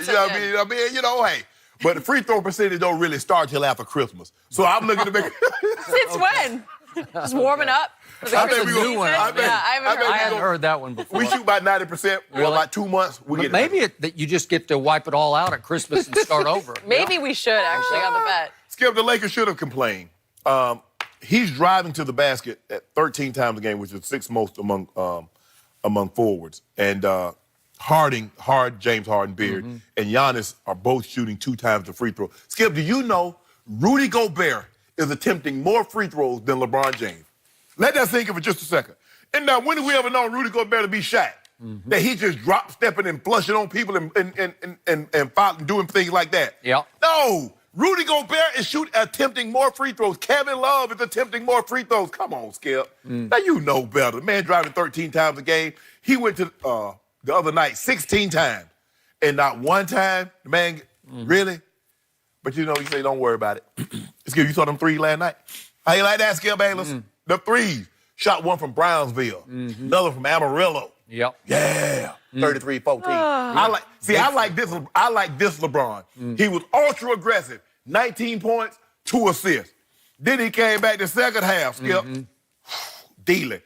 You know what I mean? You know, hey. But the free throw percentage don't really start till after Christmas. So I'm looking to make Since when? Just warming up? I think we new one. I hadn't heard that one before. We shoot about 90% for about 2 months. Maybe that you just get to wipe it all out at Christmas and start over. Maybe we should actually on the bet. Skip, the Lakers should have complained. He's driving to the basket at 13 times a game, which is sixth most among forwards. And James Harden, Beard, and Giannis are both shooting 2 times the free throw. Skip, do you know Rudy Gobert is attempting more free throws than LeBron James? Let that sink in for just a second. And now, when have we ever known Rudy Gobert to be Shaq? That he just drop stepping and flushing on people and doing things like that? Yeah. No. Rudy Gobert is attempting more free throws. Kevin Love is attempting more free throws. Come on, Skip. Now you know better. The man driving 13 times a game. He went to the other night 16 times. And not one time, the man, really? But you know, you say, don't worry about it. Skip, you saw them threes last night? How you like that, Skip Bayless? The threes. Shot one from Brownsville. Another from Amarillo. Yep. Yeah. 33-14. I like this LeBron. He was ultra aggressive. 19 points, 2 assists. Then he came back the second half, Skip. Dealing.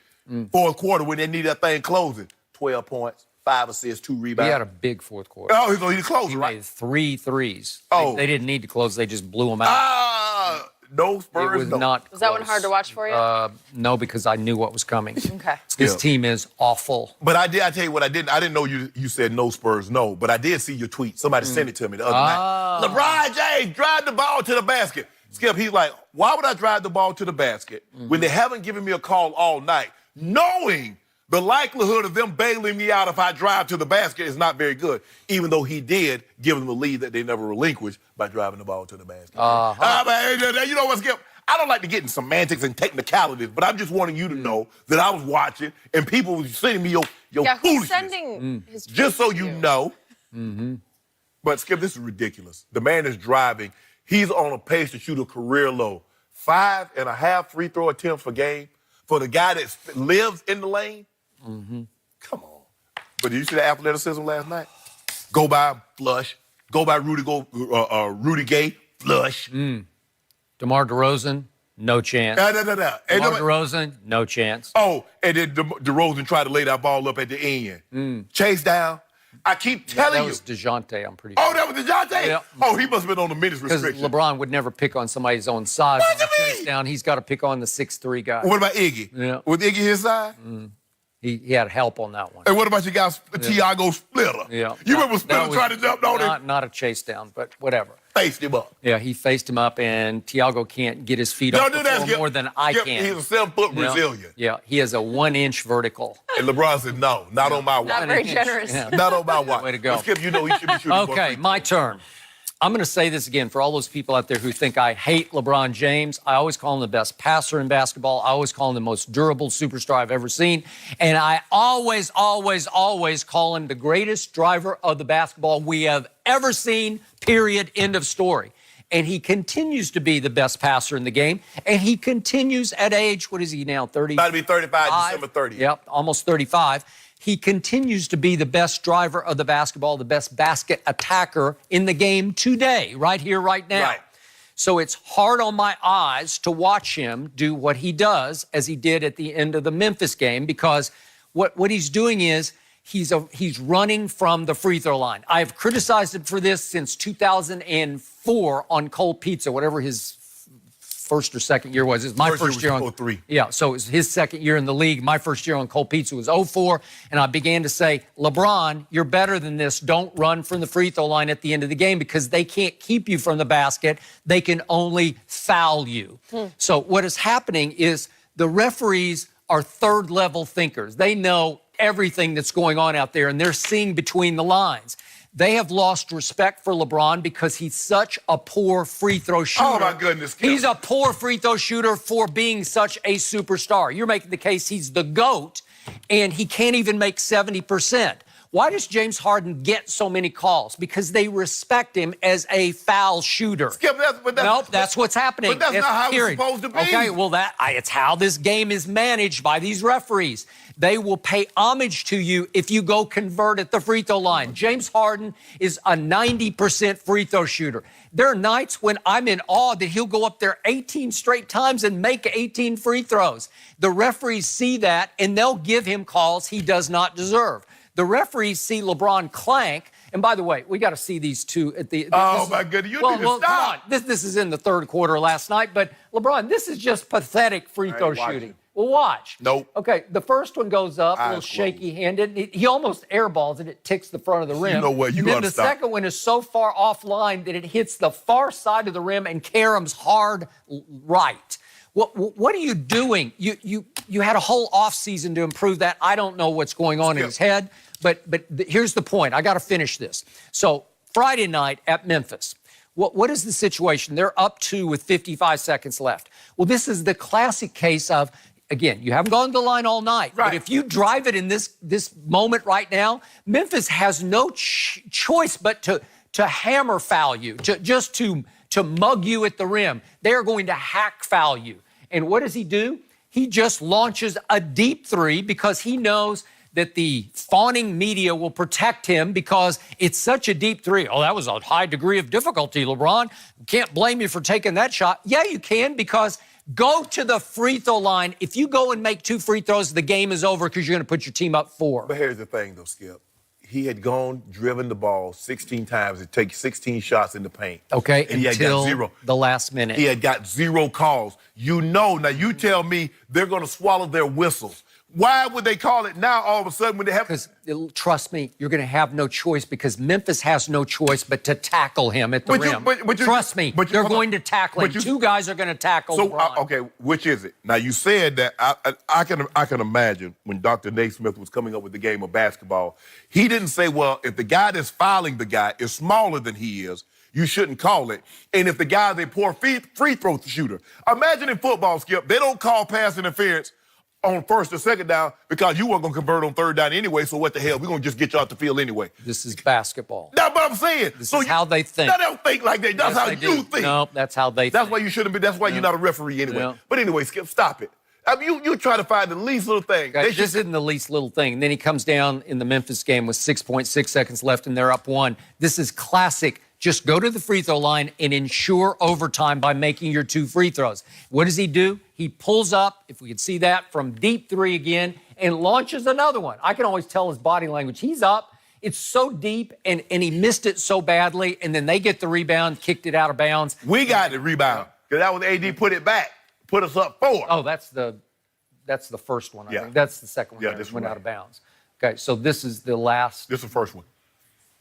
Fourth quarter when they need that thing closing. 12 points, 5 assists, 2 rebounds. He had a big fourth quarter. Oh, he's closing, He right? made 3 threes. Oh. They didn't need to close. They just blew them out. No Spurs, It was no. not Was that one close. hard to watch for you? No, because I knew what was coming. Okay. This team is awful. But I tell you what I didn't know you said no Spurs, no. But I did see your tweet. Somebody sent it to me the other night. LeBron James, drive the ball to the basket. Skip, he's like, why would I drive the ball to the basket when they haven't given me a call all night, knowing the likelihood of them bailing me out if I drive to the basket is not very good, even though he did give them the lead that they never relinquished by driving the ball to the basket. You know what, Skip? I don't like to get in semantics and technicalities, but I'm just wanting you to know that I was watching and people were sending me your Who's foolishness. sending his Just so tweets to you know. But, Skip, this is ridiculous. The man is driving. He's on a pace to shoot a career low. 5.5 free throw attempts per game for the guy that lives in the lane. Come on. But did you see the athleticism last night? Go by, flush. Go by Rudy Gay, flush. DeMar DeRozan, no chance. DeMar DeRozan, no chance. Oh, and then DeRozan tried to lay that ball up at the end. Chase down. I keep telling you. That was DeJounte, I'm pretty sure. Oh, that was DeJounte? Yep. Oh, he must have been on the minutes restriction. Because LeBron would never pick on somebody his own size. What do you Chase mean? down, he's got to pick on the 6'3" guy. What about Iggy? Yeah. Was Iggy his side? He had help on that one. And what about your guy, Tiago Splitter? Yeah. You remember Splitter trying to jump on him? Not a chase down, but whatever. Faced him up. Yeah, he faced him up, and Tiago can't get his feet up Don't do that, Skip. more than I can. He's a 7-foot You know? Brazilian. Yeah, he has a 1-inch vertical. And LeBron said, no, not on my watch. Not very inch. generous. Yeah. Not on my watch. Way to go. But Skip, you know he should be shooting more Okay, free my throws. turn. I'm going to say this again for all those people out there who think I hate LeBron James. I always call him the best passer in basketball. I always call him the most durable superstar I've ever seen. And I always, always, always call him the greatest driver of the basketball we have ever seen, period, end of story. And he continues to be the best passer in the game. And he continues at age, what is he now, 30? About to be 35, December 30th. Yep, almost 35. He continues to be the best driver of the basketball, the best basket attacker in the game today, right here, right now. Right. So it's hard on my eyes to watch him do what he does as he did at the end of the Memphis game, because what he's doing is he's running from the free throw line. I've criticized him for this since 2004 on Cold Pizza, whatever his first or second year was. It was my first year on 2003. Yeah, so it was his second year in the league. My first year on Cold Pizza was 2004, and I began to say, LeBron, you're better than this. Don't run from the free throw line at the end of the game because they can't keep you from the basket. They can only foul you. So what is happening is the referees are third-level thinkers. They know everything that's going on out there, and they're seeing between the lines. They have lost respect for LeBron because he's such a poor free throw shooter. Oh, my goodness, Skip. He's a poor free throw shooter for being such a superstar. You're making the case he's the GOAT, and he can't even make 70%. Why does James Harden get so many calls? Because they respect him as a foul shooter. Skip, That's what's happening. But that's not how it's supposed to be. Okay, well, it's how this game is managed by these referees. They will pay homage to you if you go convert at the free throw line. James Harden is a 90% free throw shooter. There are nights when I'm in awe that he'll go up there 18 straight times and make 18 free throws. The referees see that, and they'll give him calls he does not deserve. The referees see LeBron clank. And by the way, we got to see these two at the. Oh, my goodness. You need to stop. Come on. This is in the third quarter last night. But, LeBron, this is just pathetic free throw shooting. Well, watch. Nope. Okay, the first one goes up, a little shaky-handed. He almost airballs it. It ticks the front of the rim. You know what? You got to stop. The second one is so far offline that it hits the far side of the rim and caroms hard right. What are you doing? You had a whole offseason to improve that. I don't know what's going on in his head, but here's the point. I got to finish this. So Friday night at Memphis, what is the situation? They're up 2 with 55 seconds left. Well, this is the classic case of, again, you haven't gone to the line all night. Right. But if you drive it in this moment right now, Memphis has no choice but to hammer foul you, to mug you at the rim. They are going to hack foul you. And what does he do? He just launches a deep three because he knows that the fawning media will protect him because it's such a deep three. Oh, that was a high degree of difficulty, LeBron. Can't blame you for taking that shot. Yeah, you can, because go to the free throw line. If you go and make 2 free throws, the game is over because you're going to put your team up 4. But here's the thing, though, Skip. He had driven the ball 16 times to take 16 shots in the paint. Okay, and he had got 0. The last minute. He had got 0 calls. Now you tell me they're going to swallow their whistles. Why would they call it now all of a sudden when they have... Because, trust me, you're going to have no choice because Memphis has no choice but to tackle him at the rim. Trust me, they're going to tackle him. 2 guys are going to tackle LeBron. Okay, which is it? Now, you said that I can imagine when Dr. Naismith was coming up with the game of basketball, he didn't say, well, if the guy that's fouling the guy is smaller than he is, you shouldn't call it. And if the guy is a poor free throw shooter. Imagine in football, Skip, they don't call pass interference on first or second down because you weren't going to convert on third down anyway, so what the hell? We're going to just get you out the field anyway. This is basketball. That's what I'm saying. This is how they think. They don't think like that. That's how you think. No, that's how they think. That's why you shouldn't be. That's why you're not a referee anyway. No. But anyway, Skip, stop it. I mean, you try to find the least little thing. This isn't the least little thing. And then he comes down in the Memphis game with 6.6 seconds left, and they're up 1. This is classic. Just go to the free throw line and ensure overtime by making your 2 free throws. What does he do? He pulls up, if we could see that, from deep 3 again and launches another one. I can always tell his body language. He's up. It's so deep, and he missed it so badly, and then they get the rebound, kicked it out of bounds. We got the rebound because that was AD put it back, put us up 4. Oh, that's the first one, I think. That's the second one that went out of bounds. Okay, so this is the last. This is the first one.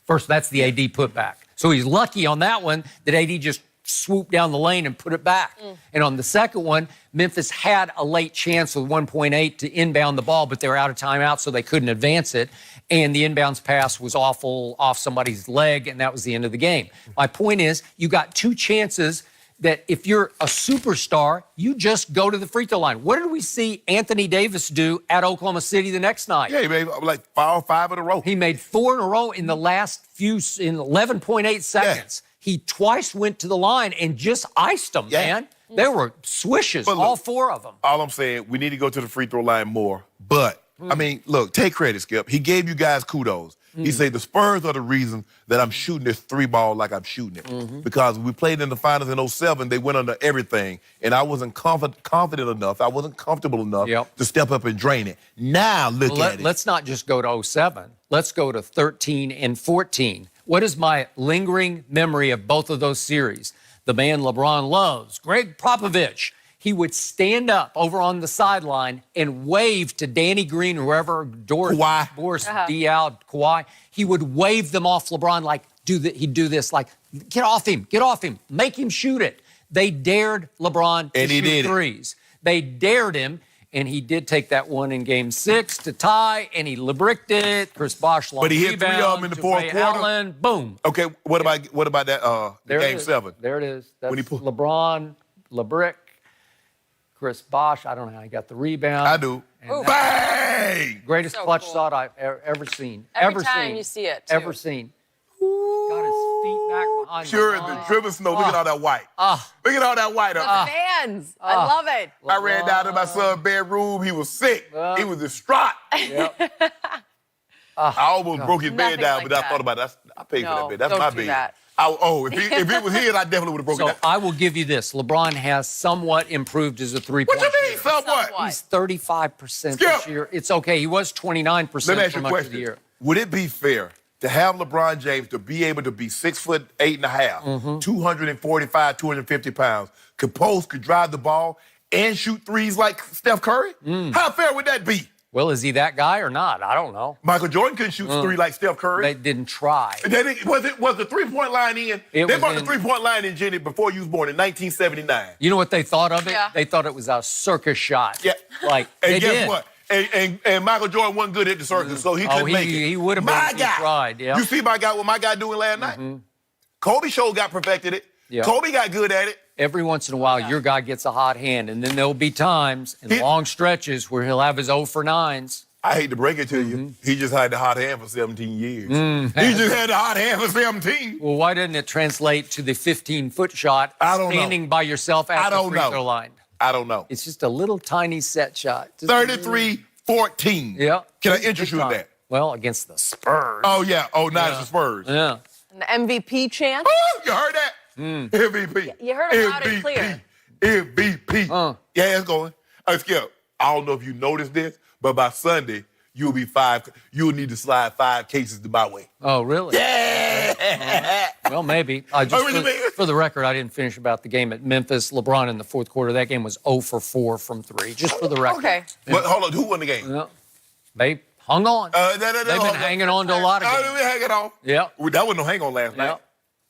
First, that's the AD putback. So he's lucky on that one that AD just swooped down the lane and put it back. And on the second one, Memphis had a late chance with 1.8 to inbound the ball, but they were out of timeout, so they couldn't advance it. And the inbounds pass was awful off somebody's leg, and that was the end of the game. My point is, you got 2 chances that if you're a superstar, you just go to the free throw line. What did we see Anthony Davis do at Oklahoma City the next night? Yeah, he made like 5 in a row. He made 4 in a row in the last in 11.8 seconds. Yeah. He twice went to the line and just iced them, man. They were swishes, look, all 4 of them. All I'm saying, we need to go to the free throw line more. But, I mean, look, take credit, Skip. He gave you guys kudos. He said the Spurs are the reason that I'm shooting this 3 ball like I'm shooting it. Because we played in the finals in 07, they went under everything. And I wasn't confident enough, I wasn't comfortable enough to step up and drain it. Now look at it. Let's not just go to 07. Let's go to 13 and 14. What is my lingering memory of both of those series? The man LeBron loves, Greg Popovich. He would stand up over on the sideline and wave to Danny Green, whoever, Boris Diaw, Kawhi. He would wave them off LeBron like, he'd do this, like, get off him, make him shoot it. They dared LeBron to shoot threes. They dared him, and he did take that one in Game 6 to tie, and he bricked it. Chris Bosh lost. But he hit 3 of them in the fourth quarter. Allen, boom. Okay, what about that Game 7? There it is. That's when he LeBron, LeBrick. Chris Bosh, I don't know how he got the rebound. I do. Bang! Greatest So clutch cool. shot I've ever seen. Every ever time seen. you see it, too. Ever seen. Got his feet back behind Sure, the the line. driven snow. Look at all that white. Look at all that white up there. Fans. I love it. I ran down to my son's bedroom. He was sick. He was distraught. Yep. I almost broke his bed Nothing down, like but I that. thought about it. I paid for No, that bed. That's don't my do bed. that. If it was his, I definitely would have broken So that. I will give you this. LeBron has somewhat improved as a three-point What you mean, shooter. somewhat? Somewhat. He's 35% Skip. this year. It's okay. He was 29% Let me ask for you a much of the question. year. Would it be fair to have LeBron James to be able to be 6'8.5", Mm-hmm. 245, 250 pounds, could post, could drive the ball, and shoot threes like Steph Curry? How fair would that be? Well, is he that guy or not? I don't know. Michael Jordan couldn't shoot three like Steph Curry. They didn't try. Was the three-point line in? They was brought the in- three-point line in, Jenny, before you was born in 1979. You know what they thought of it? Yeah. They thought it was a circus shot. Yeah. Like, And they guess did. what? And Michael Jordan wasn't good at the circus, so he couldn't make it. He would have been My if he guy. tried, yeah. You see what my guy doing last night? Kobe show got perfected it. Yeah. Kobe got good at it. Every once in a while, your guy gets a hot hand, and then there'll be times and He- long stretches where he'll have his 0 for 9s. I hate to break it to you. He just had the hot hand for 17 years. He just had the hot hand for 17. Well, why didn't it translate to the 15-foot shot I don't know. standing by yourself at I the don't free know. throw line? I don't know. It's just a little tiny set shot. Just 33-14. Yeah. Can I Big interest you in time. that? Well, against the Spurs. Oh, yeah. Oh, now it's the Spurs. Yeah. And the MVP chant. Oh, you heard that? MVP. You heard it loud and clear. MVP. Yeah, it's going. Skip, I don't know if you noticed this, but by Sunday, you'll need to slide 5 cases to my way. Oh, really? Yeah. Well, maybe. Just really mean- for the record, I didn't finish about the game at Memphis. LeBron in the fourth quarter, that game was 0 for 4 from 3. Just for the record. Okay. But hold on, who won the game? Yeah. They hung on. They've been hanging on to a lot of They've games. been hanging on. Yeah. Well, that wasn't no hang on last night. Yeah.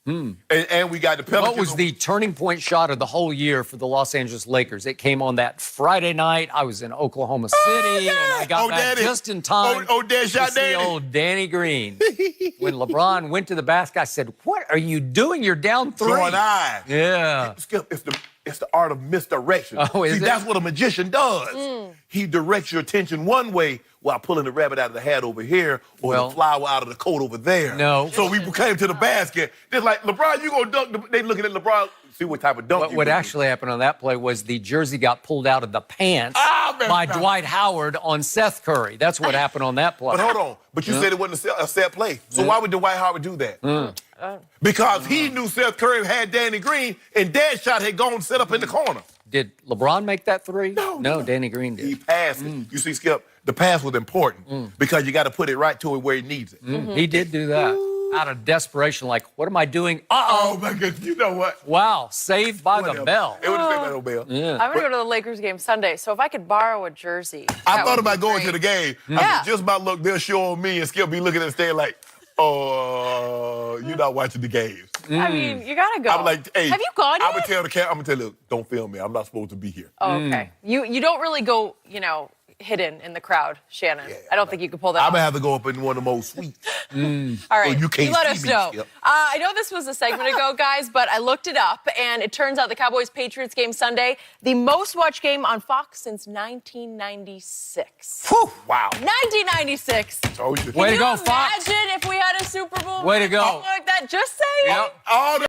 And we got the Pelicans. What was the turning point shot of the whole year for the Los Angeles Lakers? It came on that Friday night. I was in Oklahoma City, and I got back Daddy. just in time Dad to shot see Danny. old Danny Green. When LeBron went to the basket, I said, "What are you doing? You're down 3." Throwing eyes. Yeah. Skip, it's the art of misdirection. Oh, is See, it? that's what a magician does. He directs your attention one way while pulling the rabbit out of the hat over here or Well- the flower out of the coat over there. No. So we came to the basket. They're like, LeBron, you gonna dunk? They looking at LeBron, see what type of dunk What you would gonna do. actually happen on that play was the jersey got pulled out of the pants man, by stop. Dwight Howard on Seth Curry. That's what happened on that play. But hold on. But you said it wasn't a set play. So why would Dwight Howard do that? Because he knew Seth Curry had Danny Green, and that shot had gone set up in the corner. Did LeBron make that 3? No. Danny Green did. He passed it. You see, Skip, the pass was important because you got to put it right to it where he needs it. He did do that out of desperation, like, what am I doing? Oh, my goodness. You know what? Wow, saved by the Whatever. bell. It would have been no bell. Yeah. I'm going to go to the Lakers game Sunday, so if I could borrow a jersey. I that thought would about be going great. to the game. I Yeah. said, just about look, they'll show me and Skip be looking at the stand like, oh, you're not watching the games. I mean, you got to go. I'm like, hey. Have you gone I'm yet? going to tell the camera, I'm going to tell you, don't film me. I'm not supposed to be here. Oh, okay. You don't really go, hidden in the crowd, Shannon. Yeah, I don't think you could pull that I'm off. going to have to go up in one of the most suites. All right, you can't let see us me, know. Skip. I know this was a segment ago, guys, but I looked it up, and it turns out the Cowboys-Patriots game Sunday, the most watched game on Fox since 1996. Whew. Wow. 1996. Told you. Way to Can go, you Fox. imagine if we had a Super Bowl Way to go. like that? Just saying. Yep. All the